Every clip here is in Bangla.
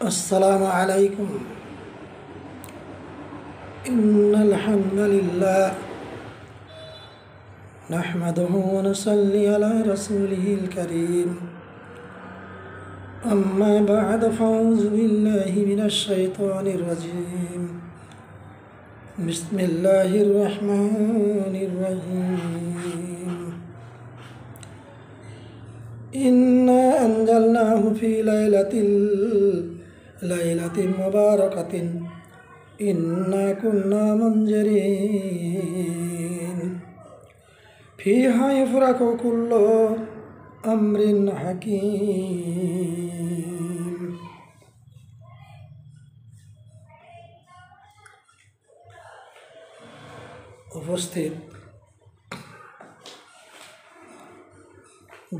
अस्सलामु अलैकुम। इन्नल हम्दुलिल्लाह नहमदुहु व नुसल्ली अला रसूलिहिल करीम। अम्मा बअद फअऊज़ु बिल्लाहि मिनश शैतानिर रजीम। बिस्मिल्लाहिर रहमानिर रहीम। इन्ना अंजलनाहु फी लैलतिन मुबारकतिन इन्ना कुन्ना मुंज़िरीन फीहा युफ़रक़ु कुल्लु अम्रिन हकीम। उपस्थित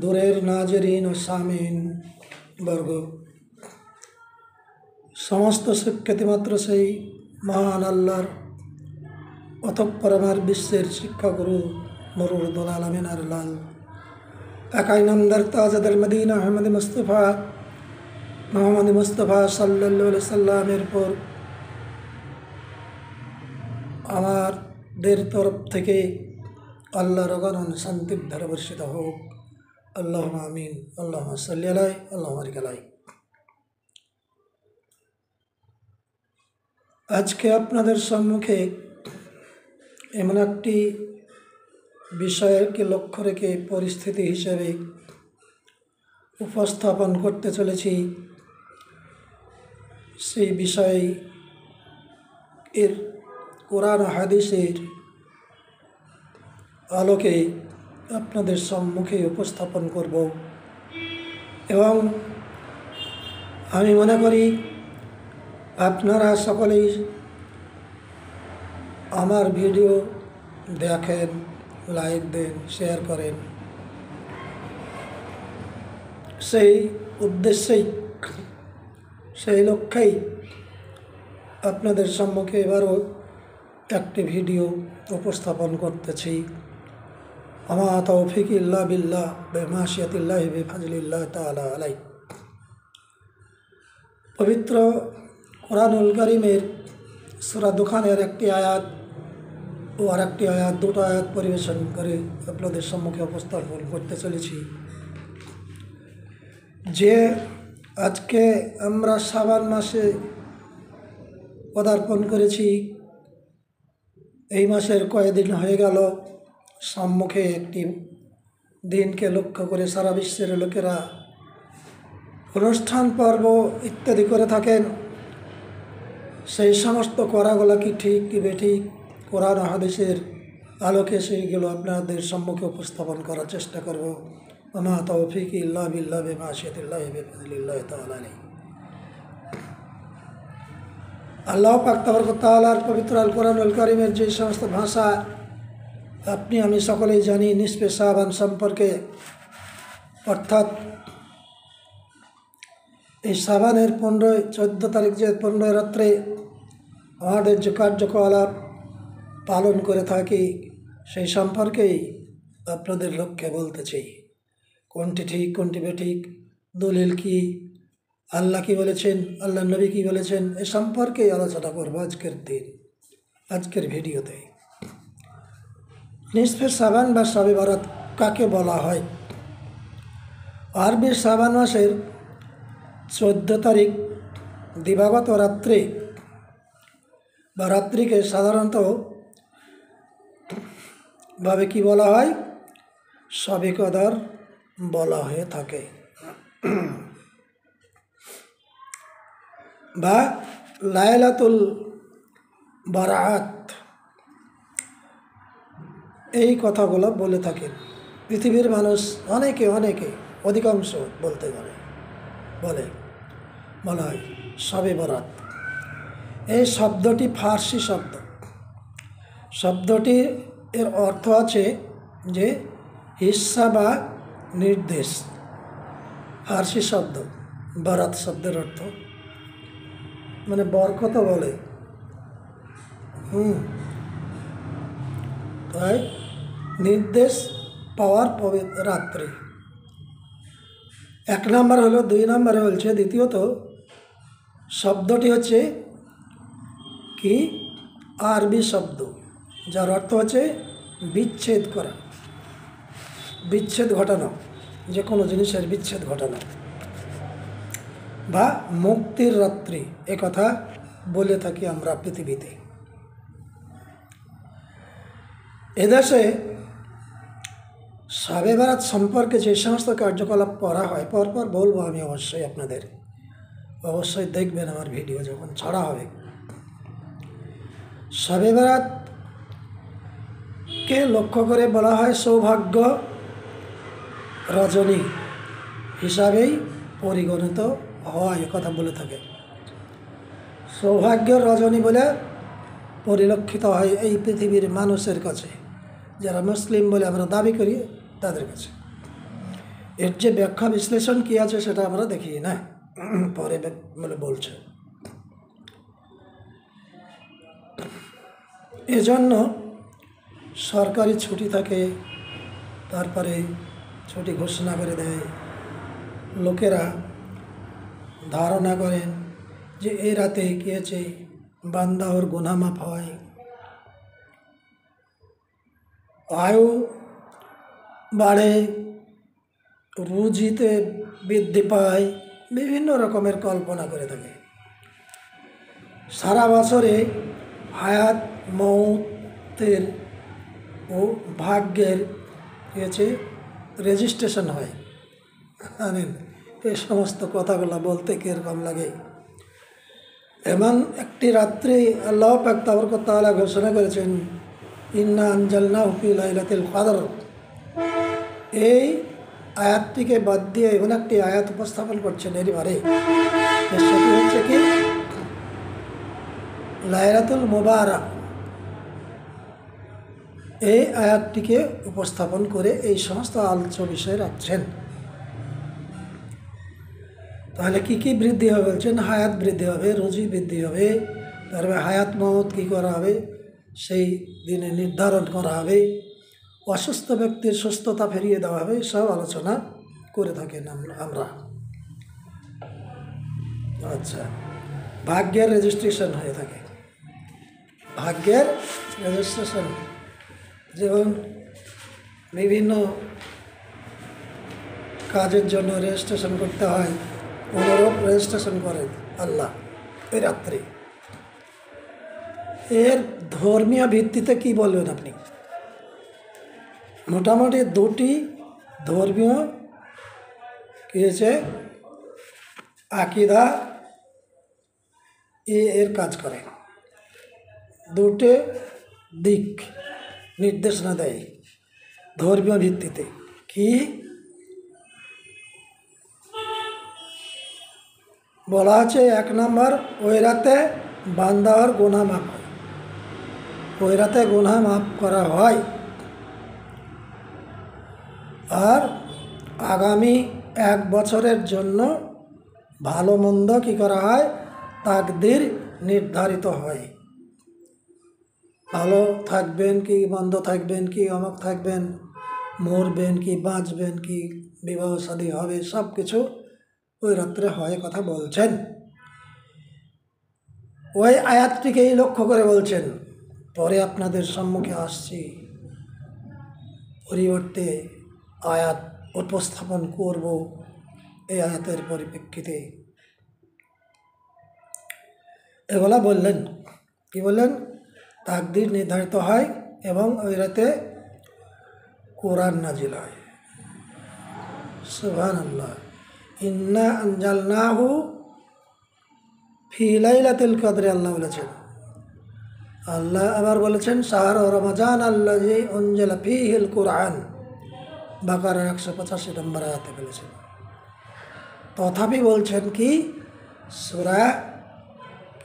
दूरेर नाज़रीन और सामीन वर्ग, समस्त शिक्षार्थिमात्र से महान आल्लाहर অতঃপর আমার বিশ্বের শিক্ষাগুরু মরুরুল আলমিন আর লাল একাই নামদার তাজাদার মদিনা আহমদ মুস্তফা সাল্লাল্লাহু আলাইহি সাল্লামের পর আমাদের তরফ থেকে আল্লাহর অগণন শান্তির ধারা বর্ষিত হোক। আল্লাহুম্মা আমিন। আল্লাহুম্মা সাল্লি আলাইহি আল্লাহুম্মা বারিক আলাইহি। আজকে আপনাদের সম্মুখে এমন একটি বিষয়কে লক্ষ্য রেখে পরিস্থিতি হিসেবে উপস্থাপন করতে চলেছি। সেই বিষয় এর কোরআন ও হাদিসের আলোকে আপনাদের সম্মুখে উপস্থাপন করব এবং আমি মনে করি আপনারা সকলেই আমার ভিডিও দেখেন, লাইক দেন, শেয়ার করেন। সেই উদ্দেশ্যেই, সেই লক্ষ্যেই আপনাদের সম্মুখে এবারও একটি ভিডিও উপস্থাপন করতেছি। আমা তৌফিক ইল্লা বিল্লাহ বিমাশিয়াতিল্লাহি বিফাজলিল্লাহ তাআলা আলাইহি। পবিত্র কোরআনুল কারীমের সূরা দুখানের একটি আয়াত ও আরেকটি আয়াত, দুটো আয়াত পরিবেশন করে আপনাদের সম্মুখে উপস্থাপন করতে চলেছি। যে আজকে আমরা শাবান মাসে পদার্পণ করেছি, এই মাসের কয়েকদিন হয়ে গেল, সম্মুখে একটি দিনকে লক্ষ্য করে সারা বিশ্বের লোকেরা অনুষ্ঠান পর্ব ইত্যাদি করে থাকেন। সেই সমস্ত করাগুলো কি ঠিক কি বেঠিক, কোরআন ও হাদিসের আলোকে সেইগুলো আপনাদের সম্মুখে উপস্থাপন করার চেষ্টা করব। আমা তৌফিক ইল্লা বিল্লাহ বিমাশিয়াতিল্লাহি বিফাজলিল্লাহি তাআলা আলাইহি। আল্লাহ পাক তাবারক ওয়া তাআলার পবিত্র আল কোরআনুল কারীমের যে সমস্ত ভাষা আপনি আমি সকলেই জানি, নিসফে শাবান সম্পর্কে, অর্থাৎ এই শাবানের 14 তারিখ, যে 15 রাত্রে আমাদের যে কার্যকলাপ পালন করে থাকি সেই সম্পর্কেই আপনাদের লক্ষ্যে বলতেছি। কোনটি ঠিক কোনটি বেঠিক, দলিল কি, আল্লাহ কি বলেছেন, আল্লাহ নবী কি বলেছেন, এ সম্পর্কেই আলোচনা করবো আজকের ভিডিওতে। নিসফে শাবান বা শবে বরাত কাকে বলা হয়? আরবি শাবান মাসের 14 তারিখ দিবাগত রাত্রে বা রাত্রিকে সাধারণত ভাবে কি বলা হয়? শবে কদর বলা হয়ে থাকে বা লাইলাতুল বারাত, এই কথাগুলো বলে থাকেন পৃথিবীর মানুষ। অনেকে অধিকাংশ বলতে বলা হয় শবে বরাত। এই শব্দটি ফার্সি শব্দ। শব্দটির এর অর্থ আছে যে হিস্সা বা নির্দেশ। ফার্সি শব্দ বরাত শব্দের অর্থ মানে বরকত বলে। তাই নির্দেশ পাওয়ার রাত্রি। এক নম্বর হলো, 2 নম্বরে বলছে দ্বিতীয়ত শব্দটি হচ্ছে কি আরবি শব্দ, যার অর্থ হচ্ছে বিচ্ছেদ করা, বিচ্ছেদ ঘটানো, যে কোনো জিনিসের বিচ্ছেদ ঘটানো বা মুক্তির রাত্রি, একথা বলে থাকি আমরা পৃথিবীতে। এদেশে শবে বরাত সম্পর্কে যে সমস্ত কার্যকলাপ করা হয়, পরপর বলবো আমি অবশ্যই, আপনাদের অবশ্যই দেখবেন আমার ভিডিও যখন ছাড়া হবে। শবে বরাতকে লক্ষ্য করে বলা হয় সৌভাগ্য রজনী হিসাবেই পরিগণিত হয়, কথা বলে থাকে। সৌভাগ্যের রজনী বলে পরিলক্ষিত হয় এই পৃথিবীর মানুষের কাছে, যারা মুসলিম বলে আমরা দাবি করি তাদের কাছে। এর যে ব্যাখ্যা বিশ্লেষণ কী আছে সেটা আমরা দেখি না, পরে বলে বলছে। এজন্য সরকারি ছুটি থাকে, তারপরে ছুটি ঘোষণা করে দেয়। লোকেরা ধারণা করেন যে এই রাতে কী আছে, বান্দা ওর গুনাহ মাফ হয়, আয়ু বাড়ে, রুজিতে বৃদ্ধি পায়, বিভিন্ন রকমের কল্পনা করে থাকে। সারা বছরে হায়াত মৌতের ও ভাগ্যের হয়েছে রেজিস্ট্রেশন হয়। জানেন, এই সমস্ত কথাগুলো বলতে কীরকম লাগে। এমন একটি রাত্রি আল্লাহ পাক তাবারক তাআলা ঘোষণা করেছেন, ইন্না আনজালনাহু ফি লাইলাতুল কদর। এই আয়াতটিকে বাদ দিয়ে এমন একটি আয়াত উপস্থাপন করছেন এরই বারে, সেটি হচ্ছে কি লাইলাতুল মুবারাক। এই আয়াতটিকে উপস্থাপন করে এই সমস্ত আলোচ্য বিষয় রাখছেন। তাহলে কি কি বৃদ্ধি হবে বলছেন? হায়াত বৃদ্ধি হবে, রুজি বৃদ্ধি হবে, তারপরে হায়াত মওত কী করা হবে সেই দিনে নির্ধারণ করা হবে, অসুস্থ ব্যক্তির সুস্থতা ফিরিয়ে দেওয়া হবে, সব আলোচনা করে থাকেন আমরা। আচ্ছা, ভাগ্যের রেজিস্ট্রেশন হয়ে থাকে, ভাগ্যের রেজিস্ট্রেশন, যেমন বিভিন্ন কাজের জন্য রেজিস্ট্রেশন করতে হয়, অনুরূপ রেজিস্ট্রেশন করেন আল্লাহ এই রাত্রে। এর ধর্মীয় ভিত্তিতে কি বলবেন আপনি? মোটামুটি দুটি ধর্মীয় কী হয়েছে আকিদা এর কাজ করে, দুটো দিক নির্দেশনা দেয় ধর্মীয় ভিত্তিতে। কি বলা আছে? এক নম্বর, ওই রাতে বান্দার গুনাহ মাফ হয়, ওই রাতে গুনাহ মাফ করা হয়। আর আগামী 1 বছরের জন্য ভালো মন্দ কী করা হয়, তাকদির নির্ধারিত হয়। ভালো থাকবেন কি মন্দ থাকবেন কি অমুক থাকবেন, মরবেন কি বাঁচবেন কি বিবাহ শাদী হবে, সব কিছু ওই রাত্রে হয় কথা বলছেন। ওই আয়াতটিকেই লক্ষ্য করে বলছেন। পরে আপনাদের সম্মুখে আসছি, পরিবর্তে আয়াত উপস্থাপন করব এই আয়াতের পরিপ্রেক্ষিতে। এগুলা বললেন, কি বললেন? তাকদীর নির্ধারিত হয় এবং ওই রাতে কোরআন নাজিল হয়। সুবহানাল্লাহ। ইন্না আনজালনাহু ফি লাইলাতুল কদরে আল্লাহ বলেছেন। আল্লাহ আবার বলেছেন শাহর রমজান আল্লাযী উনজিলা ফীহিল কুরআন, বাকারা 185 নম্বর আয়াতে বলেছেন। তথাপি বলছেন কি সূরা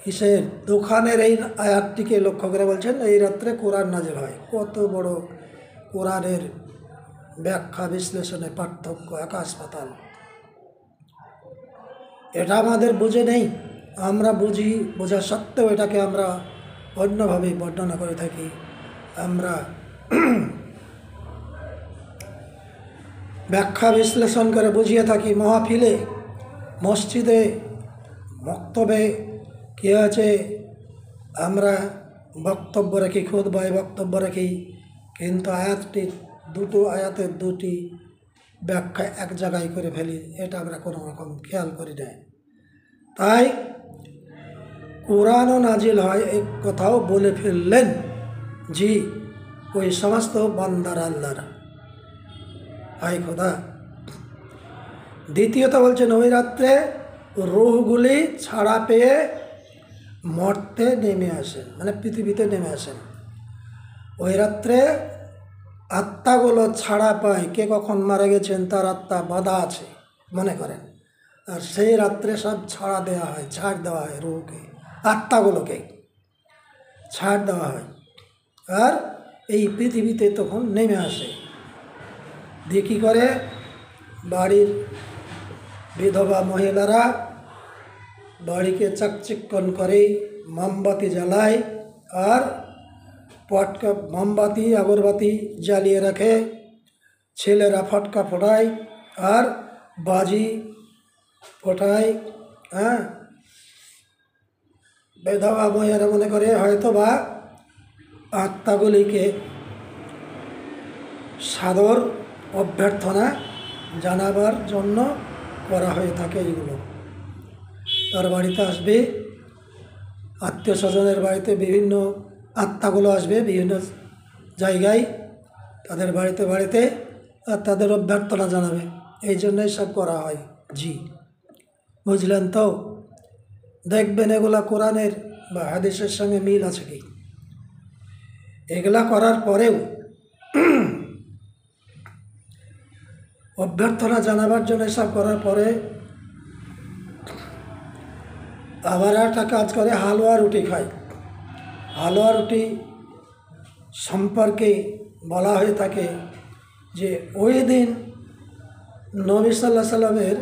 কিসের দোকানের এই আয়াতটিকে লক্ষ্য করে বলছেন এই রাত্রে কোরআন নাজিল হয়। কত বড় কোরআনের ব্যাখ্যা বিশ্লেষণে পার্থক্য আকাশ পাতাল। এটা আমাদের বুঝে নেই, আমরা বুঝি, বোঝা সত্ত্বেও এটাকে আমরা অন্যভাবে বর্ণনা করে থাকি। আমরা ব্যাখ্যা বিশ্লেষণ করে বুঝিয়ে থাকি, মহফিলে মসজিদে বক্তব্যে কী হয়েছে, আমরা বক্তব্য রাখি, খুতবায় বক্তব্য রাখি, কিন্তু আয়াতটি দুটো আয়াতের দুটি ব্যাখ্যা এক জায়গায় করে ফেলি, এটা আমরা কোনো রকম খেয়াল করি না। তাই কোরআনও নাজিল হয় এই কথাও বলে ফেললেন, জি ওই সমস্ত বান্দার আল্লাহর হায় খোদা। দ্বিতীয়ত বলছেন ওই রাত্রে রূহগুলি ছাড়া পেয়ে মর্তে নেমে আসেন, মানে পৃথিবীতে নেমে আসেন। ওই রাত্রে আত্মাগুলো ছাড়া পায়, কে কখন মারা গেছেন তার আত্মা বাধা আছে মনে করেন, আর সেই রাত্রে সব ছাড়া দেওয়া হয়, ছাড় দেওয়া হয়, রূহকে আত্মাগুলোকে ছাড় দেওয়া হয়, আর এই পৃথিবীতে তখন নেমে আসে। দিয়ে কী করে, বাড়ির বিধবা মহিলারা বাড়িকে চকচিক্কন করে, মোমবাতি জ্বালায়, আর পটকা মোমবাতি আগরবাতি জ্বালিয়ে রাখে, ছেলেরা ফটকা ফোটায় আর বাজি ফোটায়। হ্যাঁ, বিধবা মহিলারা মনে করে হয়তো বা আত্মাগুলিকে সাদর অভ্যর্থনা জানাবার জন্য করা হয়ে থাকে। এগুলো তার বাড়িতে আসবে, আত্মীয় স্বজনের বাড়িতে বিভিন্ন আত্মাগুলো আসবে বিভিন্ন জায়গায়, তাদের বাড়িতে বাড়িতে, আর তাদের অভ্যর্থনা জানাবে, এই জন্যই সব করা হয়। জি বুঝলেন তো? দেখবেন এগুলা কোরআনের বা হাদিসের সঙ্গে মিল আছে কি। এগুলা করার পরেও অভ্যর্থনা জানাবার জন্য সব করার পরে আবার একটা কাজ করে, হালুয়া রুটি খায়। হালুয়া রুটি সম্পর্কে বলা হয়ে থাকে যে ওই দিন নবী সাল্লাল্লাহু আলাইহি সাল্লামের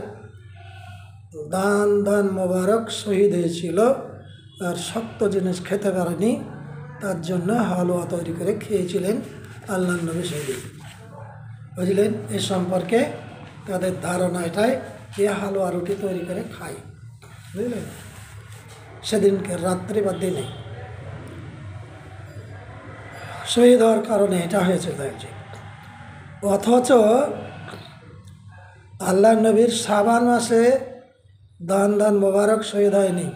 দান মোবারক শহীদ হয়েছিল, আর শক্ত জিনিস খেতে পারেনি, তার জন্য হালুয়া তৈরি করে খেয়েছিলেন আল্লাহর নবী সেদিন। বুঝলেন? এ সম্পর্কে তাদের ধারণা এটাই যে হালুয়া রুটি তৈরি করে খায়, বুঝলেন, সেদিনকে রাত্রি বা দিনে শহীদ হওয়ার কারণে এটা হয়েছে। অথচ আল্লাহ নবীর শাবান মাসে দান মোবারক শহীদ হয়নি,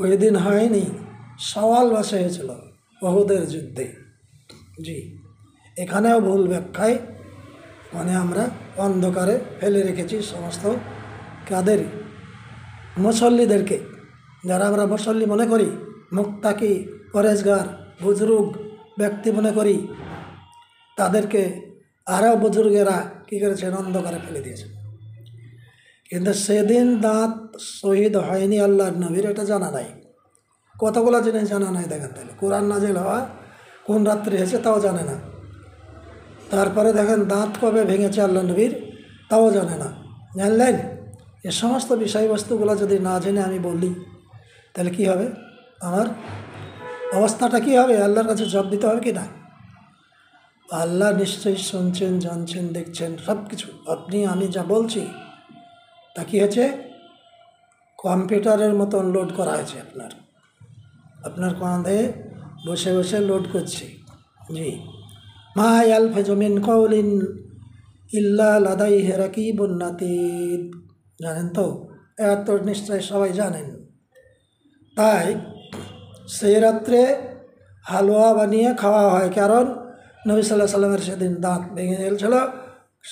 ওই দিন হয়নি, শাওয়াল মাসে হয়েছিল উহুদের যুদ্ধে। জি, এখানেও ভুল ব্যাখ্যায় মানে আমরা অন্ধকারে ফেলে রেখেছি সমস্ত কাদের, মুসল্লিদেরকে, যারা আমরা মুসল্লি মনে করি, মুত্তাকি পরেজগার বুজুর্গ ব্যক্তি মনে করি, তাদেরকে আরও বুজুর্গেরা কী করেছেন, অন্ধকারে ফেলে দিয়েছেন। কিন্তু সেদিন দাঁত শহীদ হয়নি আল্লাহর নবীর, এটা জানা নাই। কতগুলো জিনিস জানা নাই দেখেন। তাহলে কোরআন নাজিল হওয়া কোন রাত্রে হয়েছে তাও জানে না, তারপরে দেখেন দাঁত কবে ভেঙেছে আল্লাহ নবীর তাও জানে না। জানলেন? এ সমস্ত বিষয়বস্তুগুলো যদি না জেনে আমি বলি তাহলে কি হবে, আমার অবস্থাটা কি হবে, আল্লাহর কাছে জবাব দিতে হবে কি না? আল্লাহ নিশ্চয়ই শুনছেন, জানছেন, দেখছেন সব কিছু। আপনি আমি যা বলছি তা কী হয়েছে, কম্পিউটারের মতন লোড করা হয়েছে, আপনার কাঁধে বসে বসে লোড করছি। জি, মা ইয়ালফিজু মিন কাউলিন ইল্লা লাদাইহি রাকিবুন আতীদ, জানেন তো? এত নিশ্চয় সবাই জানেন। তাই সেই রাত্রে হালুয়া বানিয়ে খাওয়া হয়, কারণ নবী সাল্লাল্লাহু আলাইহি সাল্লামের সেদিন দাঁত ভেঙে গেছিল,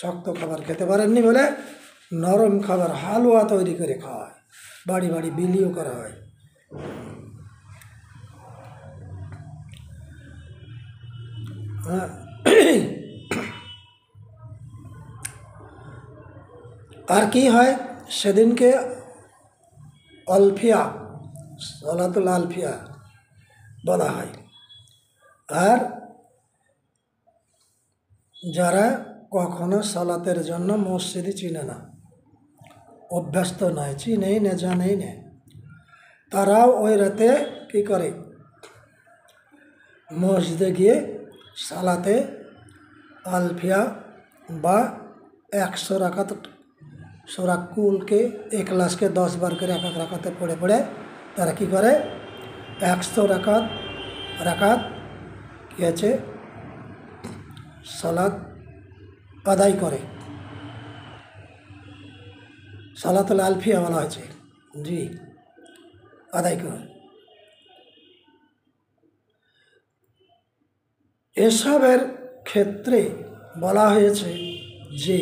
শক্ত খাবার খেতে পারেননি বলে নরম খাবার হালুয়া তৈরি করে খাওয়া হয়, বাড়ি বাড়ি বিলিও করা হয়। আর কি হয় সেদিনকে, আলফিয়া, সালাতুল আলফিয়া বলা হয়। আর যারা কখনো সালাতের জন্য মসজিদে চিনে না, অভ্যস্ত নয়, চিনেই না, জানেই না, তারাও ওই রাতে কী করে, মসজিদে গিয়ে সালাতে আলফিয়া বা 100 রাকাত सूरा कुल के इखलास के 10 बार করে এক এক রাকাতে পড়ে পড়ে তারা কি করে 100 রাকাত কি আছে সালাত আদায় করে। সালাতুল আলফিয়া বলা হয়েছে, জি আদায় করে। এসবের ক্ষেত্রে বলা হয়েছে যে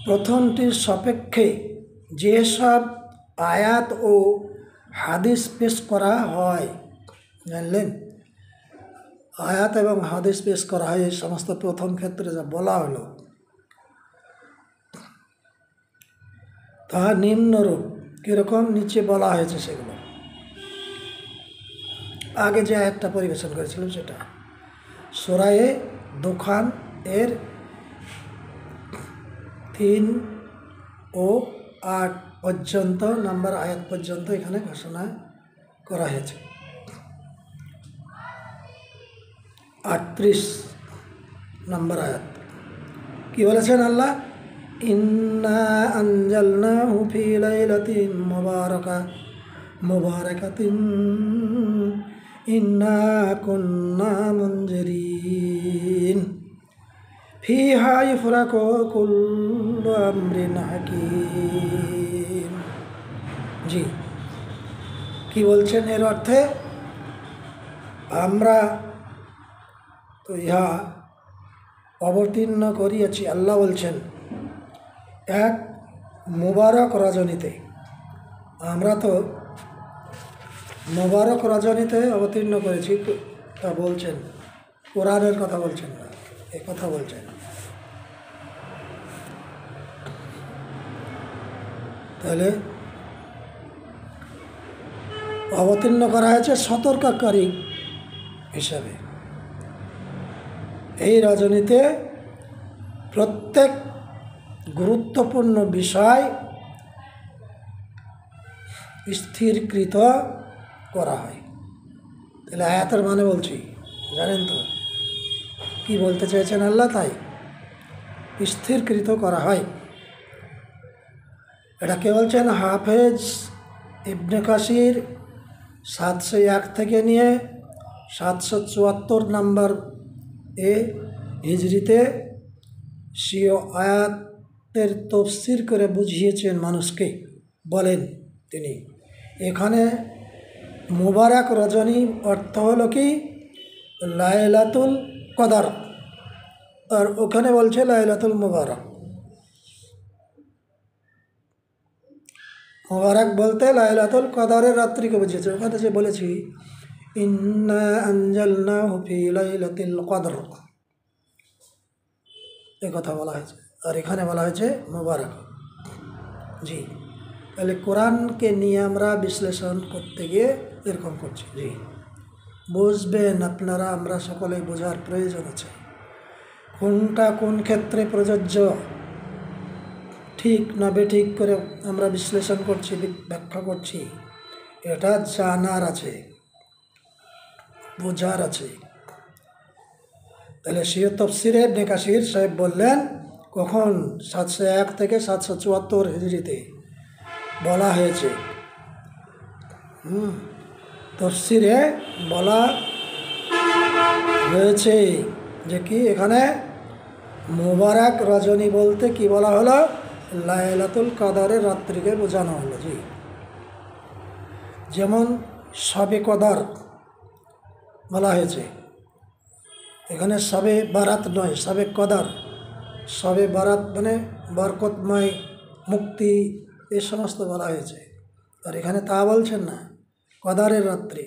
প্রথমটির সাপেক্ষে যেসব আয়াত ও হাদিস পেশ করা হয়, জানলেন, আয়াত এবং হাদিস পেশ করা হয় এই সমস্ত প্রথম ক্ষেত্রে যা বলা হলো তা নিম্নরূপ। কীরকম? নিচে বলা হয়েছে সেগুলো। আগে যে আয়াতটা পরিবেশন করেছিলাম সেটা সূরা দুখান এর 3 ও 8 পর্যন্ত নাম্বার আয়াত পর্যন্ত এখানে ঘোষণা করা হয়েছে। 38 নম্বর আয়াত কি বলেছেন আল্লাহ? ইন্না আনজালনাহু ফি লাইলাতিন মুবারাকাতিন ইন্না কুন্না মুনজিরিন ফিহা ইফরাকু কুল্লু আমরিন হাকিম। জি, কি বলছেন এর অর্থে? আমরা তো ইহা অবতীর্ণ করিয়াছি, আল্লাহ বলছেন, এক মুবারক রজনীতে। আমরা তো মুবারক রজনীতে অবতীর্ণ করেছি, তা বলছেন, কোরআনের কথা বলছেন না, এ কথা বলছেন। তাহলে অবতীর্ণ করা হয়েছে সতর্ককারী হিসাবে। এই রজনীতে প্রত্যেক গুরুত্বপূর্ণ বিষয় স্থিরকৃত করা হয়। তাহলে আয়াতের মানে বলছি, জানেন তো কি বলতে চেয়েছেন আল্লাহ? তাই স্থিরকৃত করা হয়। এটা কে বলছেন? হাফেজ ইবনে কাসির 701 থেকে নিয়ে 774 নম্বর হিজরিতে স্বীয় আয়াতের তফসির করে বুঝিয়েছেন মানুষকে। বলেন তিনি, এখানে মুবারক রজনী অর্থ হলো কি? লাইলাতুল কদর, আর ওখানে বলছে লাইলাতুল মুবারক। মুবারক বলতে লাইলাতুল কদরের রাত্রিকে বুঝিয়েছে। ওখানে যে বলেছি ইন্না আনজালনাহু ফি লাইলাতিল কদর, এই কথা বলা হয়েছে, আর এখানে বলা হয়েছে মুবারক। জি, তাহলে কোরআনকে নিয়ে আমরা বিশ্লেষণ করতে গিয়ে এরকম করছি। জি, বুঝবেন আপনারা, আমরা সকলেই বোঝার প্রয়োজন আছে কোনটা কোন ক্ষেত্রে প্রযোজ্য, ঠিক না বেঠিক করে আমরা বিশ্লেষণ করছি, ব্যাখ্যা করছি, এটা জানার আছে, বোঝার আছে। তাহলে স্বীয় তফসিরে ইবনে কাসির সাহেব বললেন, কখন? 701 থেকে 774 হিজরিতে বলা হয়েছে। তফসিরে বলা হয়েছে যে কি এখানে মুবারক রজনী বলতে কি বলা হলো? লাইলাতুল কদরের রাত্রিকে বোঝানো হলো। জি, যেমন শবে কদর বলা হয়েছে, এখানে শবে বারাত নয়, শবে কদর। শবে বারাত মানে বরকতময়, মুক্তি, এ সমস্ত বলা হয়েছে, আর এখানে তা বলছেন না, কদরের রাত্রি।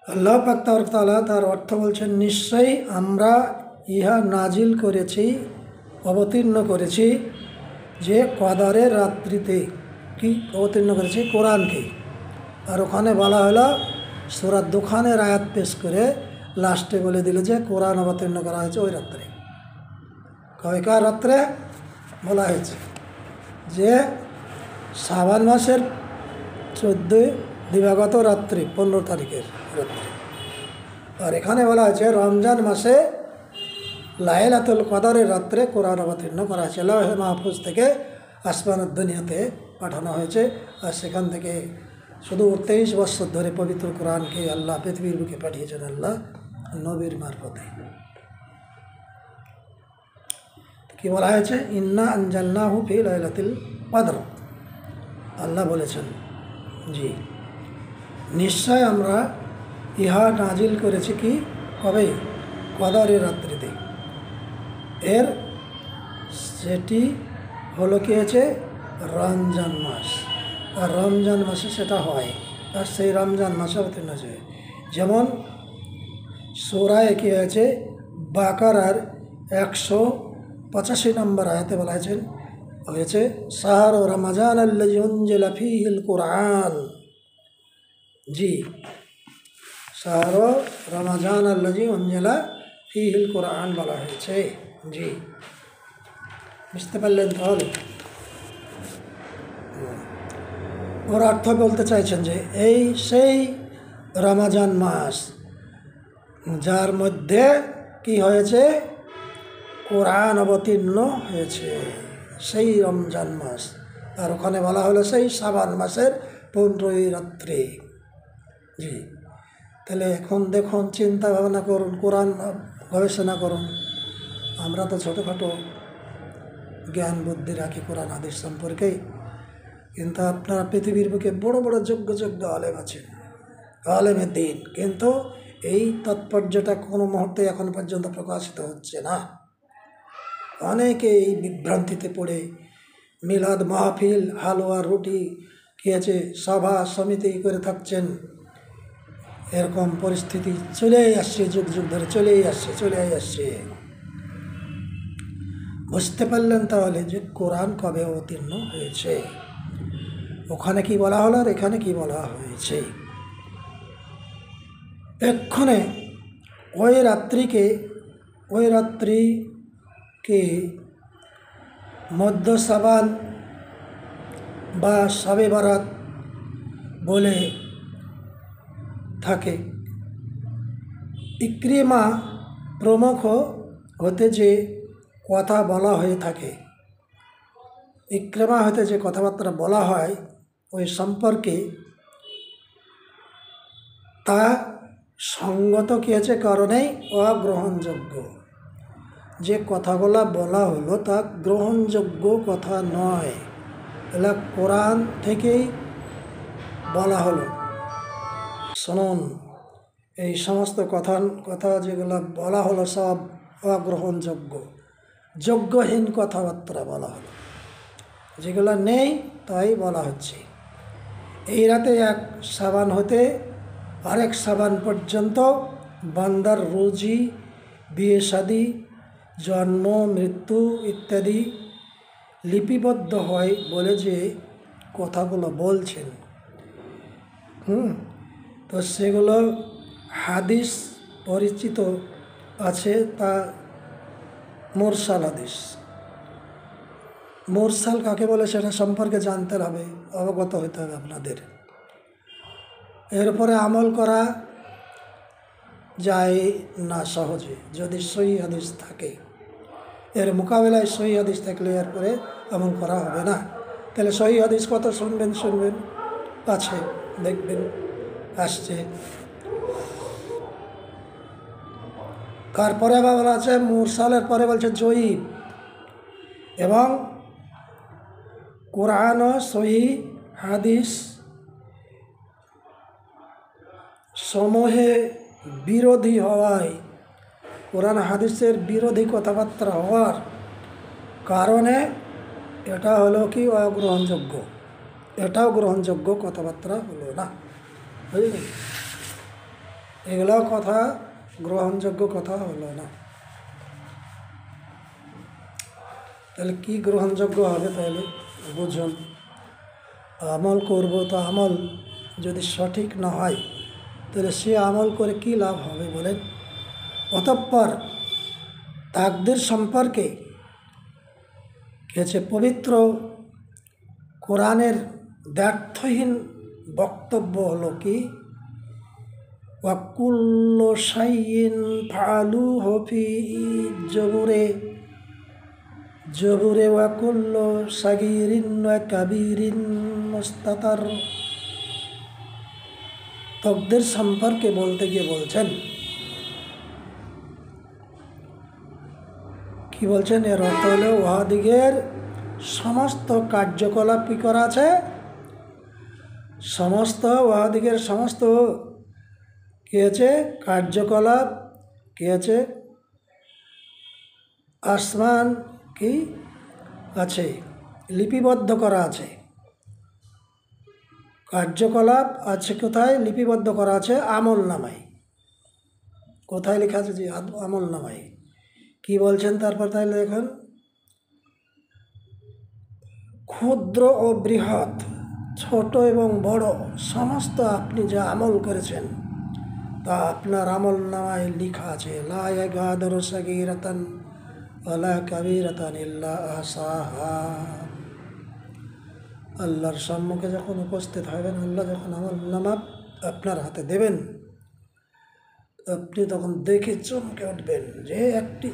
আল্লাহ পাক তাআলা তার অর্থ বলছেন, নিশ্চয়ই আমরা ইহা নাজিল করেছি, অবতীর্ণ করেছি, যে কদরের রাত্রিতে। কি অবতীর্ণ করেছি? কোরআনকে। আর ওখানে বলা হলো সূরা দুখানের আয়াত পেশ করে লাস্টে বলে দিল যে কোরআন অবতীর্ণ করা হয়েছে ওই রাত্রে। কয়কার রাত্রে বলা হয়েছে? যে শাবান মাসের 14 দিবাগত রাত্রি, 15 তারিখের রাত্রি। আর এখানে বলা হয়েছে রমজান মাসে লাইলাতুল কদরের রাত্রে কোরআন অবতীর্ণ করা হয়েছে। লৌহে মাহফুজ থেকে আসমানের দুনিয়াতে পাঠানো হয়েছে, আর সেখান থেকে শুধু 23 বছর ধরে পবিত্র কোরআনকে আল্লাহ পৃথিবীর বুকে পাঠিয়েছেন আল্লাহ নবীর মারফতে। কি বলা হয়েছে? ইন্না আনজালনাহু ফি লাইলাতুল কদর। আল্লাহ বলেছেন, জি নিশ্চয় আমরা ইহা নাজিল করেছি কি কবে? কদরের রাত্রিতে। এর সেটি হলো কি হয়েছে? রমজান মাস। আর রমজান মাসে সেটা হয়, আর সেই রমজান মাসে অবতীর্ণ হয়েছে। যেমন সূরায়ে কি হয়েছে? বাকারার 185 নম্বর আয়াতে বলা হয়েছে শাহরু রমজান আল্লাযী উনজিলা ফীহিল কুরআন। জি, শাহরু রমজান আল্লাযী উনজিলা ফীহিল কুরআন বলা হয়েছে। জি, বুঝতে পারলেন? তাহলে ওর অর্থ বলতে চাইছেন যে এই সেই রমজান মাস যার মধ্যে কি হয়েছে? কোরআন অবতীর্ণ হয়েছে, সেই রমজান মাস। আর ওখানে বলা হলো সেই শাবান মাসের 15ই রাত্রে। জি, তাহলে এখন দেখুন, চিন্তা ভাবনা করুন, কোরআন গবেষণা করুন। আমরা তো ছোটোখাটো জ্ঞান বুদ্ধি রাখি কোরআন হাদিস সম্পর্কে, কিন্তু আপনারা পৃথিবীর বুকে বড় বড় যোগ্য আলেম আছেন, আলেমের দিন, কিন্তু এই তাৎপর্যটা কোনো মুহূর্তে এখন পর্যন্ত প্রকাশিত হচ্ছে না। অনেকে এই বিভ্রান্তিতে পড়ে মিলাদ মাহফিল, হালুয়া রুটি খেয়েছে, সভা সমিতি করে থাকছেন। এরকম পরিস্থিতি চলেই আসছে, যুগ ধরে চলেই আসছে। বুঝতে পারলেন তাহলে যে কোরআন কবে অবতীর্ণ হয়েছে? ওখানে কি বলা হলো আর এখানে কি বলা হয়েছে? এক্ষণে ওই রাত্রিকে মধ্য শাবান বা শবে বরাত বলে থাকে। ইকরিমা প্রমুখ হতে যে কথা বলা হয়ে থাকে, ইকরিমা হতে যে কথাবার্তা বলা হয় ওই সম্পর্কে তা সঙ্গত কি আছে? কারণেই অগ্রহণযোগ্য। যে কথাগুলো বলা হলো তা গ্রহণযোগ্য কথা নয়, এগুলা কোরআন থেকেই বলা হলো। শুনুন, এই সমস্ত কথা যেগুলো বলা হলো সব অগ্রহণযোগ্য, যোগ্যহীন কথাবার্তা বলা হলো। যেগুলো নেই তাই বলা হচ্ছে। এই রাতে এক শাবান হতে আরেক শাবান পর্যন্ত বান্দার রুজি, বিয়ে শাদী, জন্ম মৃত্যু ইত্যাদি লিপিবদ্ধ হয় বলে যে কথাগুলো বলছেন, তো সেগুলো হাদিস পরিচিত আছে, তা মুরসাল হাদিস। মুরসাল কাকে বলে সেটা সম্পর্কে জানতে হবে, অবগত হতে হবে আপনাদের। এরপরে আমল করা যায় না সহজে যদি সহিহ হাদিস থাকে। এর মোকাবেলায় সহিহ হাদিস থাকলে এরপরে আমল করা হবে না। তাহলে সহিহ হাদিস কত শুনবেন, আছে, দেখবেন আসছে। তারপরে আবার বলা আছে মুরসালের পরে বলছে জয়ীব, এবং কোরআন ও সহিহ হাদিস সমূহে বিরোধী হওয়ায়, কোরআন হাদিসের বিরোধী কথাবার্তা হওয়ার কারণে এটা হলো কি অগ্রহণযোগ্য, এটাও গ্রহণযোগ্য কথাবার্তা হলো না। বুঝলেন? এগুলো কথা গ্রহণযোগ্য কথা হলো না। তাহলে কি গ্রহণযোগ্য হবে? তাহলে বুঝুন, আমল করব, তো আমল যদি সঠিক না হয় তাহলে সে আমল করে কি লাভ হবে বলেন? অতঃপর তাকদীর সম্পর্কে হচ্ছে পবিত্র কোরআনের ব্যর্থহীন বক্তব্য হলো কি ওয়াকুল্লু শাইইন ফাআলুহু ফি জবুরে জবুরে ওয়াকুল্লু সাগীরিন ওয়া কাবীরিন মুস্তাতার। তকদির সম্পর্কে বলতে গিয়ে বলছেন, কি বলছেন, এর অর্থ হলো উহাদিগের সমস্ত কার্যকলাপ কী করা আছে, উহাদিগের সমস্ত কী আছে কার্যকলাপ, কী আছে আসমান কি আছে লিপিবদ্ধ করা আছে। কার্যকলাপ আছে কোথায় লিপিবদ্ধ করা আছে? আমল নামায়। কোথায় লেখা আছে? যে আমল নামায়। কি বলছেন তারপর? তাহলে দেখুন, ক্ষুদ্র ও বৃহৎ, ছোট এবং বড় সমস্ত আপনি যা আমল করেছেন তা আপনার আমল নামায় লেখা আছে। লা ইয়াগাদিরু সাগীরাতান ওয়ালা কাবীরাতান ইল্লা আহসাহা। আল্লাহর সম্মুখে যখন উপস্থিত হবেন, আল্লাহ যখন আমল নামা আপনার হাতে দেবেন, আপনি তখন দেখে চমকে উঠবেন যে একটি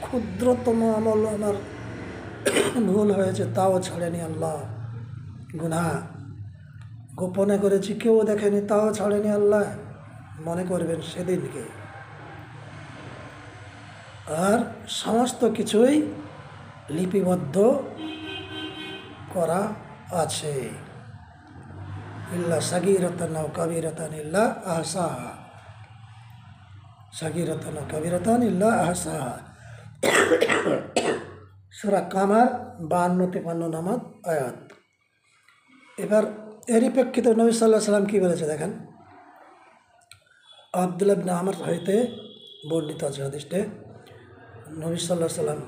ক্ষুদ্রতম আমল আমার ভুল হয়েছে তাও ছাড়েনি আল্লাহ। গুনাহ গোপনে করেছি, কেউ দেখেনি, তাও ছাড়েনি আল্লাহ। মনে করবেন সেদিনকে। আর সমস্ত কিছুই লিপিবদ্ধ করা আছে। ইল্লা সাগীরাতান আও কাবীরাতান ইল্লা আহসাহা। সাগীরাতান আও কাবীরাতান ইল্লা আহসাহা। সূরা কামার 52-53 নম্বর আয়াত। এবার এরই প্রেক্ষিতে নবী সাল্লাল্লাহু আলাইহি ওয়াসাল্লাম কী বলেছে দেখেন। আব্দুল্লাহ ইবনে আমর হইতে বর্ণিত আছে হাদিসে, নবী সাল্লাল্লাহু আলাইহি ওয়াসাল্লাম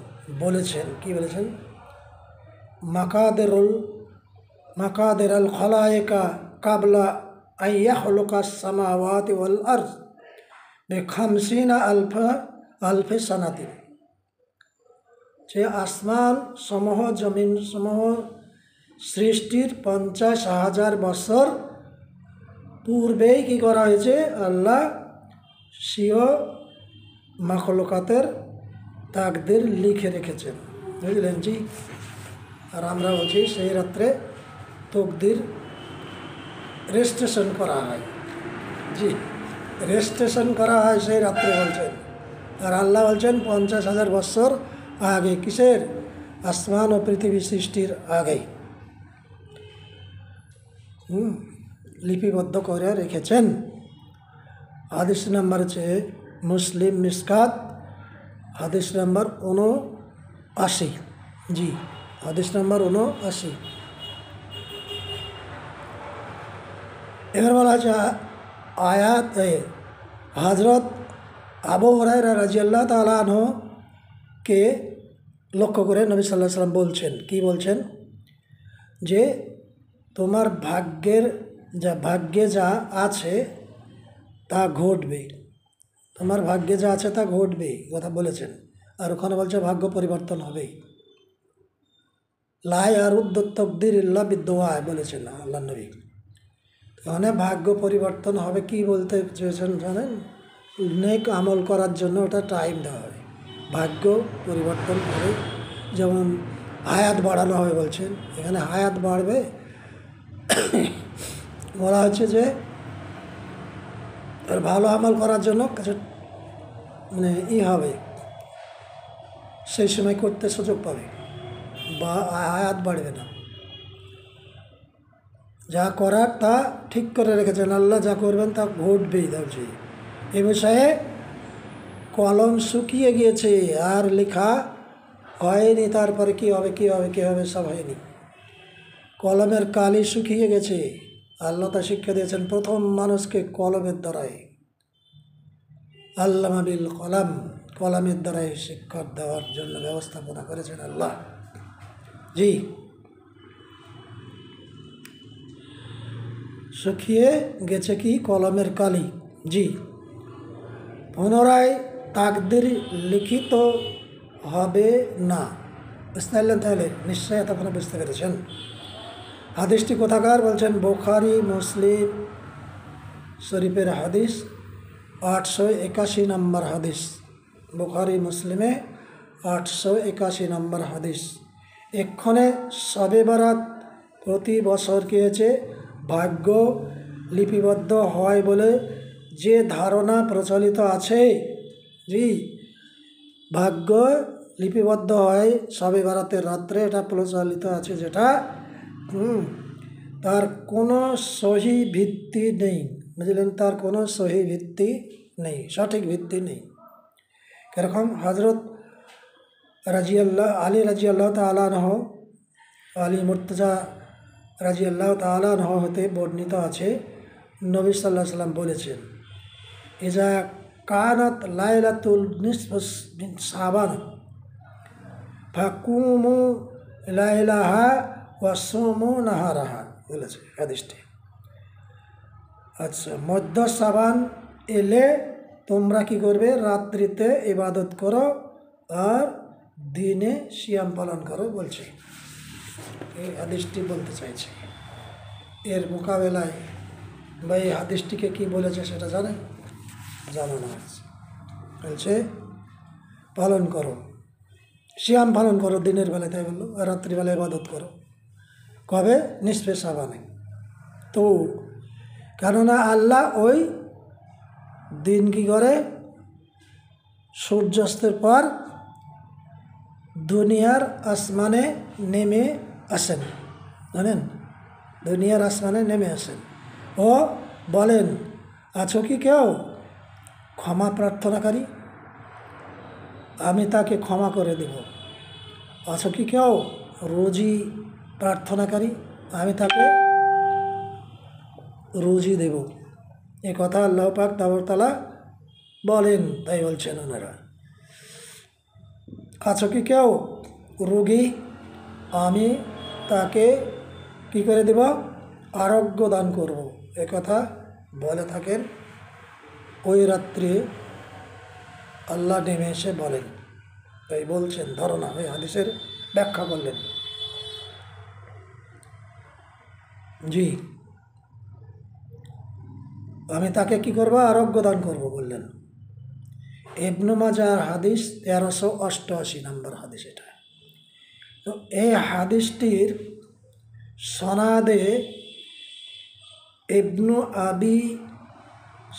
বলেছেন, কি বলেছেন, মাকাদিরাল খলায়েকা কাবলা আন ইয়াখলুকাস সামাওয়াতি ওয়াল আরদ বিখামসিনা আলফি সানাতিন। যে আসমান সমূহ জমিন সমূহ সৃষ্টির 50,000 বছর পূর্বেই কি করা হয়েছে, আল্লাহ স্বীয় মাখলুকাতের তাকদীর লিখে রেখেছেন। বুঝলেন? জি। আর আমরা বলছি সেই রাত্রে তকদির রেজিস্ট্রেশন করা হয়। জি, রেজিস্ট্রেশন করা হয় সেই রাত্রে বলছেন। আর আল্লাহ বলছেন 50,000 বছর আগে। কিসের? আসমান ও পৃথিবী সৃষ্টির আগে লিপিবদ্ধ করে রেখেছেন। হাদিস নাম্বার হচ্ছে মুসলিম মিসকাত, হাদিস নাম্বার 79। জি, হাদিস নাম্বার 79। এবার বলা হচ্ছে আয়াত হযরত আবু হুরায়রা রাদিয়াল্লাহু তাআলা আনহুকে লক্ষ্য করে নবী সাল্লাল্লাহু আলাইহি ওয়াসাল্লাম বলছেন, কি বলছেন, যে তোমার ভাগ্যে যা আছে তা ঘটবে। তোমার ভাগ্যে যা আছে তা ঘটবে, কথা বলেছেন। আর ওখানে বলছে ভাগ্য পরিবর্তন হবে। লা ইয়ারুদ্দু তাকদীর ইল্লা বিদ্দুআ বলেছেন আল্লাহ নবী। ওখানে ভাগ্য পরিবর্তন হবে কি বলতে চেয়েছেন জানেন? নেক আমল করার জন্য ওটা টাইম দেওয়া হয়। ভাগ্য পরিবর্তন হবে, যেমন হায়াত বাড়ানো হবে বলছেন। এখানে হায়াত বাড়বে বলা হচ্ছে যে তার ভালো আমল করার জন্য কিছু হবে, সেই সময় করতে সুযোগ পাবে, বা হায়াত বাড়বে না। যা করার তা ঠিক করে রেখেছেন আল্লাহ, যা করবেন তা ঘটবেই। ভাবছি এ বিষয়ে কলম শুকিয়ে গিয়েছে, আর লেখা হয়নি। তারপরে কি হবে সব হয়নি। কলমের কালি শুকিয়ে গেছে। আল্লাহ তা শিক্ষা দিয়েছেন প্রথম মানুষকে কলমের দ্বারাই। আল্লামা বিল কলাম, কলামের দ্বারাই শিক্ষা দেওয়ার জন্য ব্যবস্থাপনা করেছেন আল্লাহ। জি, শুকিয়ে গেছে কি কলমের কালি। জি, পুনরায় তাকদীর লিখিত হবে না। বুঝতে পারলেন? তাহলে নিশ্চয়ই এতক্ষণ বুঝতে পেরেছেন। হাদিসটি কোথাকার বলছেন? বুখারী মুসলিম শরীফের হাদিস। 881 নম্বর হাদিস, বুখারী মুসলিমে 881 নম্বর হাদিস। এক্ষণে শবে বরাত প্রতি বছর কি হয়েছে, ভাগ্য লিপিবদ্ধ হয় বলে যে ধারণা প্রচলিত আছে, জি, ভাগ্য লিপিবদ্ধ হয় শবে বরাতের রাত্রে, এটা প্রচলিত আছে যেটা, তার কোনো সহি ভিত্তি নেই, বুঝলেন, তার কোনো সহি ভিত্তি নেই, সঠিক ভিত্তি নেই। কিরকম? হজরত আলী রাজিয়াল্লাহ তাআলা আনহু, আলী মুর্তজা রাজিয়াল্লাহ তাআলা আনহু হতে বর্ণিত আছে, নবী সাল্লাল্লাহু আলাইহি সাল্লাম বলেছেন, ইজা কানাত লাইলাতুল নিসফুস মিন শাবান ফাকুমু লাইলাহা ওয়া সুমু নাহারাহা, বলেছে হাদিসটি। আচ্ছা, মধ্য শাবান এলে তোমরা কি করবে, রাত্রিতে ইবাদত করো আর দিনে সিয়াম পালন করো, বলছে। এই হাদিসটি বলতে চাইছে। এর মোকাবেলায় বা এই হাদিসটিকে কী বলেছে সেটা জানেন? জানো না, বলছে পালন করো, সিয়াম পালন করো দিনের বেলায়, তাই বললো, আর রাত্রিবেলায় ইবাদত করো। কবে? নিসফে শাবানে। তো কেননা আল্লাহ ওই দিন কি করে, সূর্যাস্তের পর দুনিয়ার আসমানে নেমে আসেন, জানেন, দুনিয়ার আসমানে নেমে আসেন ও বলেন, আছো কি কেউ ক্ষমা প্রার্থনাকারী, আমি তাকে ক্ষমা করে দেব। আছো কি কেউ রুজি প্রার্থনাকারী, আমি তাকে রুজি দেব। এ কথা আল্লাহ পাক তাআলা বলেন, তাই বলছেন ওনারা। আছো কি কেউ রোগী, আমি তাকে কি করে দেব, আরোগ্য দান করব। এ কথা বলে থাকেন ওই রাত্রে আল্লাহ নেমে এসে বলেন, তাই বলছেন, ধারণা ওই হাদিসের ব্যাখ্যা করলেন। জি, আমি তাকে কি করব, আরোগ্য দান করব বললেন। ইবনে মাজাহ হাদিস 1388 নম্বর হাদিস এটা। তো এই হাদিসটির সনাদে ইবনু আবি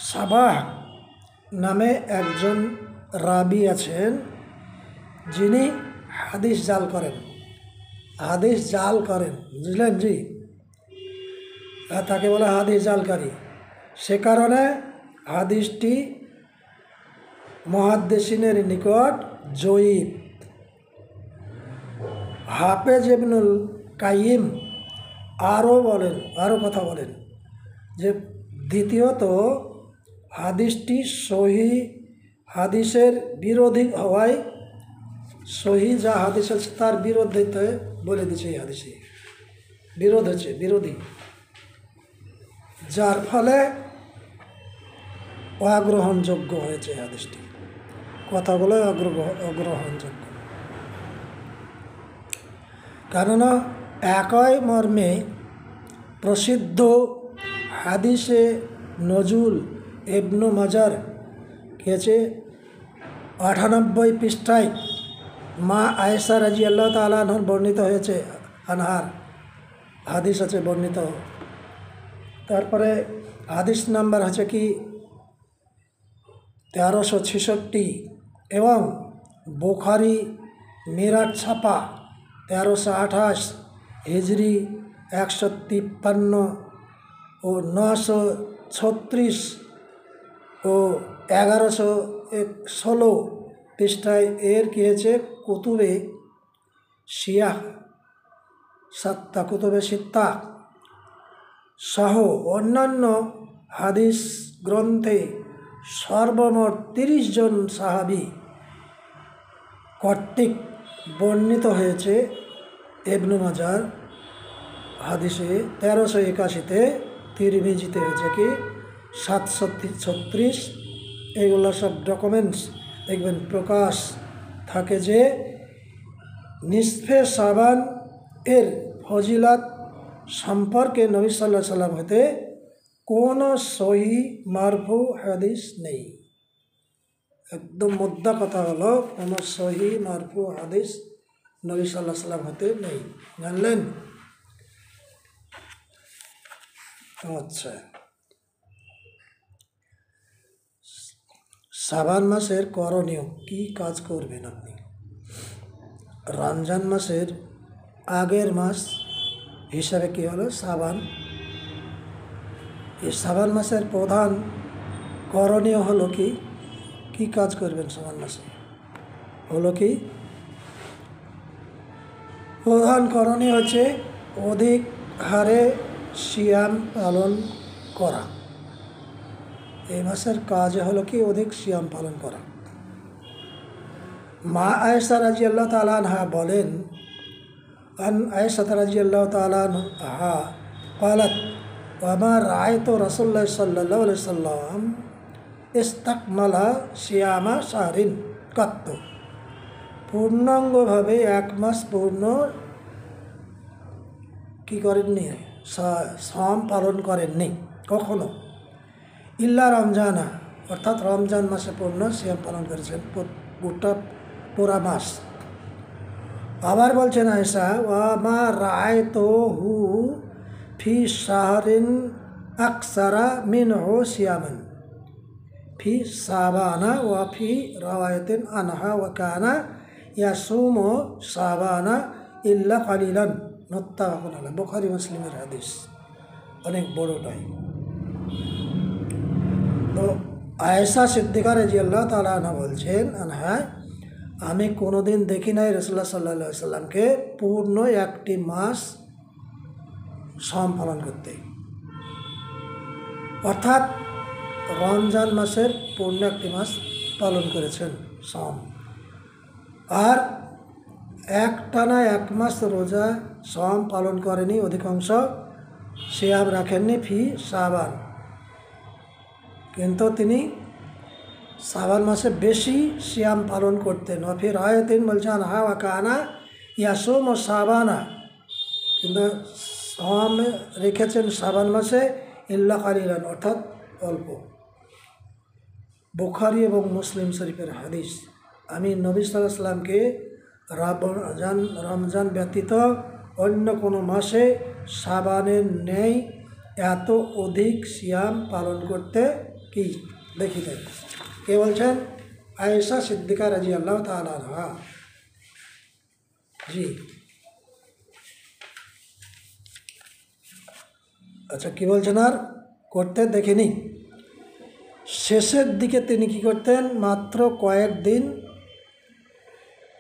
সাবাহ নামে একজন রাবি আছেন, যিনি হাদিস জাল করেন, হাদিস জাল করেন, বুঝলেন? জি, তাকে বলা হাদিস জালকারী। সে কারণে হাদিসটি মুহাদ্দিসিনের নিকট জয়ীফ। হাফেজ ইবনুল কাইয়িম আরও কথা বলেন যে, দ্বিতীয়ত হাদিসটি সহি হাদিসের বিরোধী হওয়ায়, সহি যা হাদিস আছে তার বিরোধিতে বলে দিচ্ছে, এই হাদিসে বিরোধ হচ্ছে, বিরোধী, যার ফলে অগ্রহণযোগ্য হয়েছে হাদিসটি, কথাগুলো অগ্রহণযোগ্য। কেননা একই মর্মে প্রসিদ্ধ হাদিসে নজুল ইবনু মাজার কেছে 98 পৃষ্ঠায় মা আয়েশা রাদিয়াল্লাহু তাআলা আনহার বর্ণিত হয়েছে, আনহার হাদিস আছে বর্ণিত। তারপরে হাদিস নাম্বার হচ্ছে কি 1366 এবং বুখারী মিরাট ছাপা 1328, হিজরি 153 ও 936 ও 1116 পৃষ্ঠায় এর কি হয়েছে, কুতুবে শিয়াহ কুতুবে সিত্তা সহ অন্যান্য হাদিস গ্রন্থে সর্বমোট 30 জন সাহাবী কর্তৃক বর্ণিত হয়েছে। ইবনে মাজাহ হাদিসে 1381-তে, তিরমিজিতে হয়েছে কি 736। এগুলো সব ডকুমেন্টস দেখবেন প্রকাশ থাকে যে নিসফে শাবান এর ফজিলাত সম্পর্কে নবী সাল্লাল্লাহু আলাইহি সাল্লাম হতে কোনো সহি মারফু হাদিস নেই। একদম মুদ্রা কথা হলো, কোনো সহি মারফু হাদিস নবী সাল্লাল্লাহু আলাইহি সাল্লাম হতে নেই। জানলেন? আচ্ছা, শাবান মাসের করণীয় কি কাজ করবেন আপনি? রমজান মাসের আগের মাস হিসাবে কি হলো শাবান। এই শাবান মাসের প্রধান করণীয় হলো কি কাজ করবেন শাবান মাসে? হলো কি প্রধান করণীয় হচ্ছে অধিক হারে সিয়াম পালন করা। এই মাসের কাজ হলো কি অধিক সিয়াম পালন করা। মা আয়েশা রাদিয়াল্লাহু তাআলা আনহা বলেন, আন আয়েশা রাদিয়াল্লাহু তাআলা আনহা قالت وما رأيت رسول الله صلى الله عليه وسلم استكمل صيام شهر قط। পূর্ণাঙ্গভাবে এক মাস পূর্ণ কি করেননি, শ্রম পালন করেননি কখনো। ইল্লা রমজানা, অর্থাৎ রমজান মাসে পূর্ণ সিয়াম পালন করেছেন পুরা মাস। আবার বলছেন আয়েশা, ওয়া মা রাআইতুহু ফি শাহরিন আকসারা মিনহু সিয়ামান ফি শাবানা ওয়া ফি রাওয়ায়াতিন আনহা ওয়া কানা ইয়াসুমু শাবানা ইল্লা কালিলান। মুত্তাফাকুন আলাইহি, বুখারী মুসলিমের হাদিস। অনেক বড়টাই। তো আয়েশা সিদ্দিকা রাদিয়াল্লাহু তাআলা আনহা বলছেন, আনহা, আমি কোনোদিন দেখি নাই রাসূলুল্লাহ সাল্লাল্লাহু আলাইহি সাল্লামকে পূর্ণ একটি মাস শ্রম পালন করতে। অর্থাৎ রমজান মাসের পূর্ণ একটি মাস পালন করেছেন শ্রম, আর একটানা এক মাস রোজা শ্রম পালন করেনি, অধিকাংশ সিয়াম রাখেননি ফি শাবান। কিন্তু তিনি শাবান মাসে বেশি সিয়াম পালন করতেন। ফি রাওয়ায়াতিন বলছেন হা ওয়া কানা ইয়াসুম ও শাবানা, কিন্তু শ্রম রেখেছেন শাবান মাসে ইল্লা কালিলান, অর্থাৎ অল্প। বুখারী এবং মুসলিম শরীফের হাদিস। আমি নবী সাল্লাল্লাহু আলাইহি সাল্লামকে রমজান ব্যতীত অন্য কোনো মাসে শাবানের ন্যায় এত অধিক সিয়াম পালন করতে কি দেখি নাই। কে বলছেন? আয়েশা সিদ্দিকা রাদিয়াল্লাহু তাআলা আনহা। জি, আচ্ছা, কি বলছেন? আর করতে দেখিনি। শেষের দিকে তিনি কি করতেন? মাত্র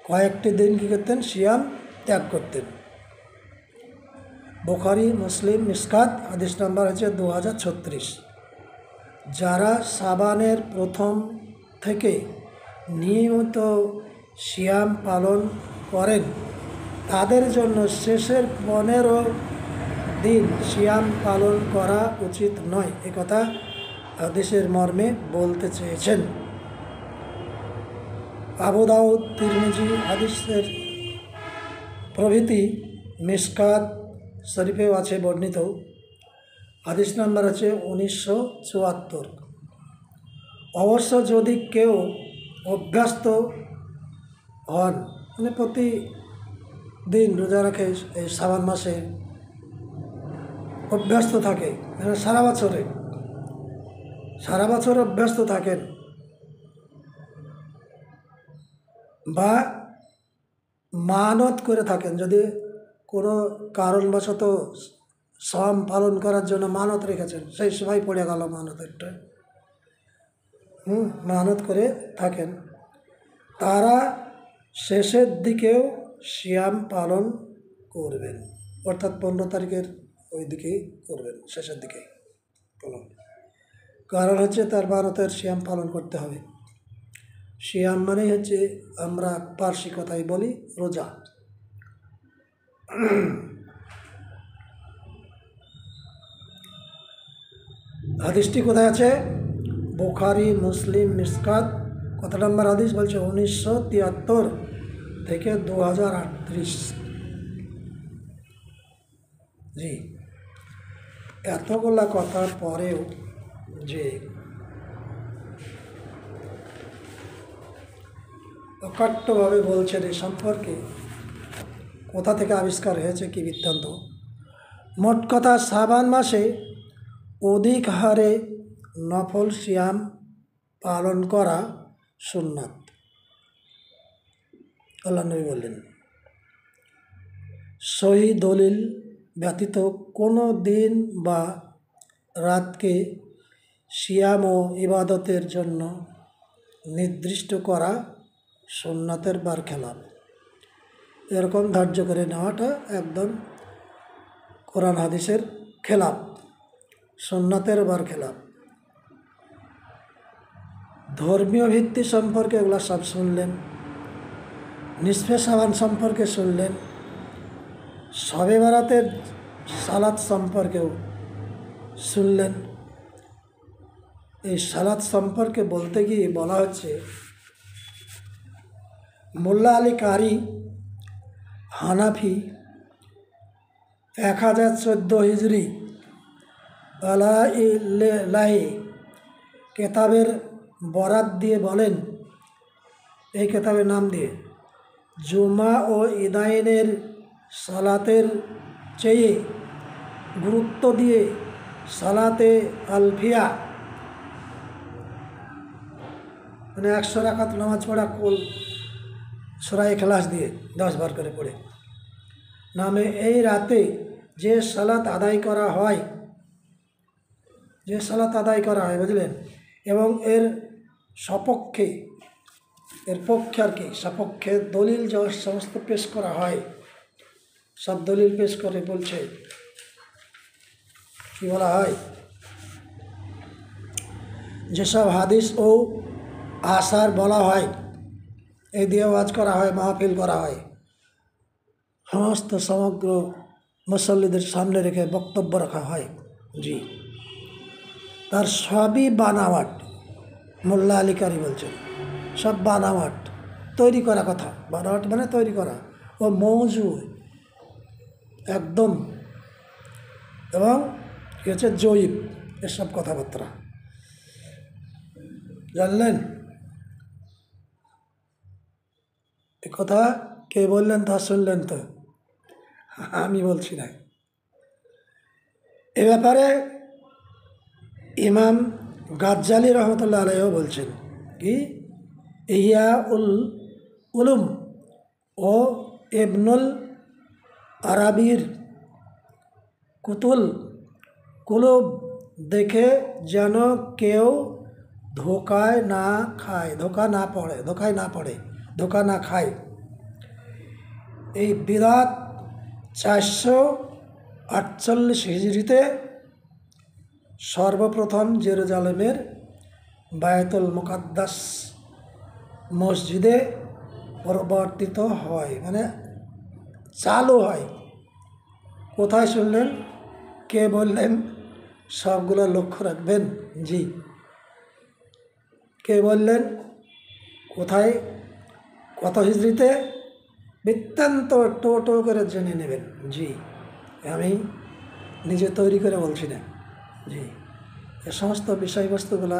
কয়েকটি দিন কি করতেন? সিয়াম ত্যাগ করতেন। বুখারী মুসলিম মিশকাত, হাদিস নাম্বার হচ্ছে 2036। যারা শাবানের প্রথম থেকে নিয়মিত সিয়াম পালন করেন তাদের জন্য শেষের 15 দিন সিয়াম পালন করা উচিত নয়, একথা হাদিসের মর্মে বলতে চেয়েছেন। আবু দাউদ, তিরমিজি হাদিসের প্রভৃতি মিশকাত শরীফেও আছে বর্ণিত। হাদিস নাম্বার আছে 1974। অবশ্য যদি কেউ অভ্যস্ত হন, মানে প্রতিদিন রোজা রাখে এই শাবান মাসে, অভ্যস্ত থাকে, মানে সারা বছর অভ্যস্ত থাকেন, বা মানত করে থাকেন, যদি কোনো কারণবশত শ্রম পালন করার জন্য মানত রেখেছেন, সেই সময় পড়ে গেল মানতেরটা, মানত করে থাকেন, তারা শেষের দিকেও সিয়াম পালন করবেন। অর্থাৎ 15 তারিখের ওই দিকেই করবেন, শেষের দিকেই পালন। কারণ হচ্ছে তার মানতের সিয়াম পালন করতে হবে। সিয়াম মানেই হচ্ছে, আমরা পার্সি কথাই বলি, রোজা। হাদিসটি কোথায় আছে? বুখারী মুসলিম মিশকাত। কত নম্বর হাদিস বলছে? 1973 থেকে 2038। জি, এতগুলা কথার পরেও যে অকাট্যভাবে বলছেন এই সম্পর্কে কোথা থেকে আবিষ্কার হয়েছে কি বৃত্তান্ত। মোট কথা শাবান মাসে অধিক হারে নফল সিয়াম পালন করা সুন্নাত। আল্লাহ নবী বললেন, সহি দলিল ব্যতীত কোনো দিন বা রাতকে সিয়াম ও ইবাদতের জন্য নির্দিষ্ট করা সুন্নাতের বার খেলাপ। এরকম ধার্য করে নেওয়াটা একদম কোরআন হাদিসের খেলাপ, সুন্নাতের বার খেলাপ। ধর্মীয় ভিত্তি সম্পর্কে এগুলো সব শুনলেন, নিসফে শাবান সম্পর্কে শুনলেন, শবে বরাতের সালাত সম্পর্কেও শুনলেন। এই সালাত সম্পর্কে বলতে গিয়ে বলা হচ্ছে, মোল্লা আলী কারি হানাফি 1014 হিজরি আলাইহি কেতাবের বরাত দিয়ে বলেন, এই কেতাবের নাম দিয়ে, জুমা ও ঈদাইনের সালাতের চেয়ে গুরুত্ব দিয়ে সালাতে আলফিয়া মানে 100 রাকাত নামাজ পড়া কুল সূরা ইখলাস দিয়ে 10 বার করে পড়ে নামে এই রাতে যে সালাত আদায় করা হয়, বুঝলেন, এবং এর সপক্ষে এর পক্ষে আর কি সপক্ষে দলিল যে সমস্ত পেশ করা হয়, সব দলিল পেশ করে বলছে, কি বলা হয়, যেসব হাদিস ও আসার বলা হয়, এই দিয়ে ওয়াজ করা হয়, মাহফিল করা হয়, সমস্ত সমগ্র মুসল্লিদের সামনে রেখে বক্তব্য রাখা হয়, জি, তার সবই বানাওয়াট। মোল্লা আলী কারি বলছেন সব বানাওয়াট, তৈরি করা কথা। বানাওয়াট মানে তৈরি করা, ও মৌজু একদম, এবং কি হচ্ছে জয়ীব, এসব কথাবার্তা, জানলেন। এ কথা কে বললেন তা শুনলেন তো, আমি বলছি না। এ ব্যাপারে ইমাম গাজ্জালি রহমতুল্লাহ আলাইহিও বলছেন, কি ইহয়া উলুম ও ইবনুল আরাবির কুলুব দেখে যেন কেউ ধোকায় না খায়। এই বিরাট 448 হিজরিতে সর্বপ্রথম জেরুজালেমের বায়তুল মুকাদ্দাস মসজিদে প্রবর্তিত হয়, মানে চালু হয়। কোথায় শুনলেন, কে বললেন, সবগুলো লক্ষ্য রাখবেন। জি, কে বললেন, কোথায়, কত হিজরিতে, বৃত্তান্ত টো করে জেনে নেবেন। জি, আমি নিজে তৈরি করে বলছি না। জি, এ সমস্ত বিষয়বস্তুগুলা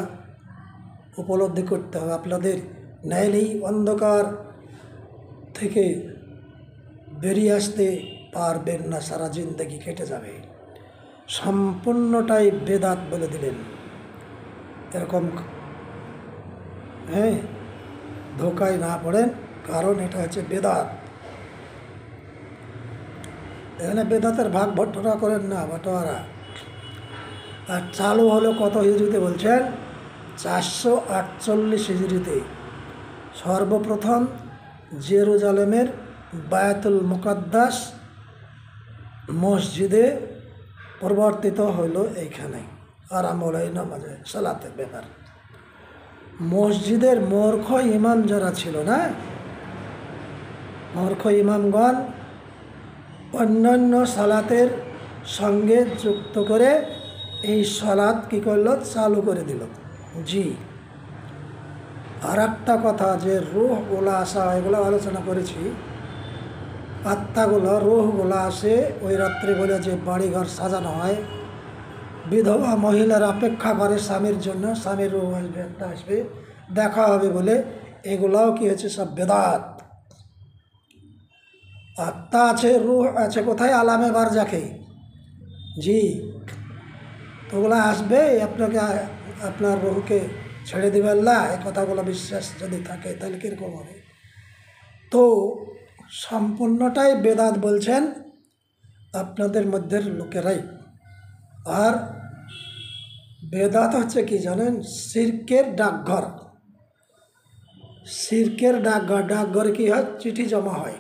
উপলব্ধি করতে হবে আপনাদের, নাইলেই অন্ধকার থেকে বেরিয়ে আসতে পারবেন না, সারা জিন্দগি কেটে যাবে। সম্পূর্ণটাই বেদাত বলে দিলেন, এরকম ধোকায় না পড়েন, কারণ এটা হচ্ছে বেদাত। এখানে বেদাতের ভাগ বটোয়ারা করেন না, বটোয়ারা। আর চালু হলো কত হিজরিতে বলছেন, 448 হিজরিতে সর্বপ্রথম জেরুজালেমের বায়তুল মুকাদ্দাস মসজিদে প্রবর্তিত হইল। এইখানে আরাম হলো এই নামাজে সালাতের ব্যাপার। মসজিদের মূর্খ ইমাম যারা ছিল না, মূর্খ ইমামগণ অন্যান্য সালাতের সঙ্গে যুক্ত করে এই সালাত কি করল, চালু করে দিল। জি, আর একটা কথা, যে রুহগুলো আসা, এগুলো আলোচনা করেছি, আত্মাগুলো রুহগুলো আসে ওই রাত্রে বলে যে বাড়িঘর সাজানো হয়, বিধবা মহিলার অপেক্ষা করে স্বামীর জন্য, স্বামীর রূহ আসবে, একটা আসবে, দেখা হবে বলে, এগুলাও কি হচ্ছে সব বেদাত। আত্মা আছে, রূহ আছে কোথায়? আলামে বারজাখে। জি, তো ওগুলো আসবে, আপনাকে আপনার রূহকে ছেড়ে দেবে আল্লাহ, এই কথাগুলো বিশ্বাস যদি থাকে তাহলে কীরকম হবে? তো সম্পূর্ণটাই বেদাত বলছেন আপনাদের মধ্যের লোকেরাই। আর বেদাত হচ্ছে কি জানেন? শিরকের ডাকঘর। শিরকের ডাকঘর, ডাকঘরে কী হয়? চিঠি জমা হয়,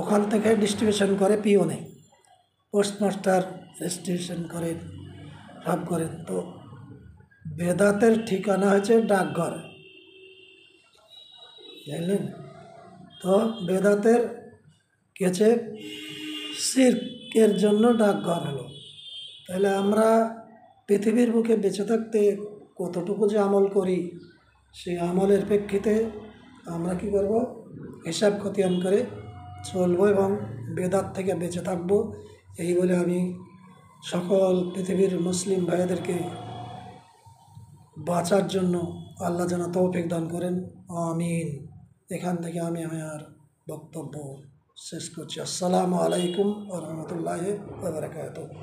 ওখান থেকে ডিস্ট্রিবিউশন করে পিওনে, পোস্টমাস্টার ডিস্ট্রিবিউশন করেন, সব করেন। তো বেদাতের ঠিকানা হচ্ছে ডাকঘর, জানলেন? তো বেদাতের কি হচ্ছে? শিরকের জন্য ডাকঘর হলো। তাহলে আমরা পৃথিবীর বুকে বেঁচে থাকতে কতটুকু যে আমল করি, সেই আমলের প্রেক্ষিতে আমরা কি করব? হিসাব খতিয়ান করে চলবো এবং বেদাত থেকে বেঁচে থাকবো। এই বলে আমি সকল পৃথিবীর মুসলিম ভাইদেরকে বাঁচার জন্য আল্লাহ যেন তৌফিক দান করেন, আমিন। এখান থেকে আমি আমার বক্তব্য শেষ করছি। আসসালামু আলাইকুম ওয়া রাহমাতুল্লাহি ওয়া বারাকাতুহু।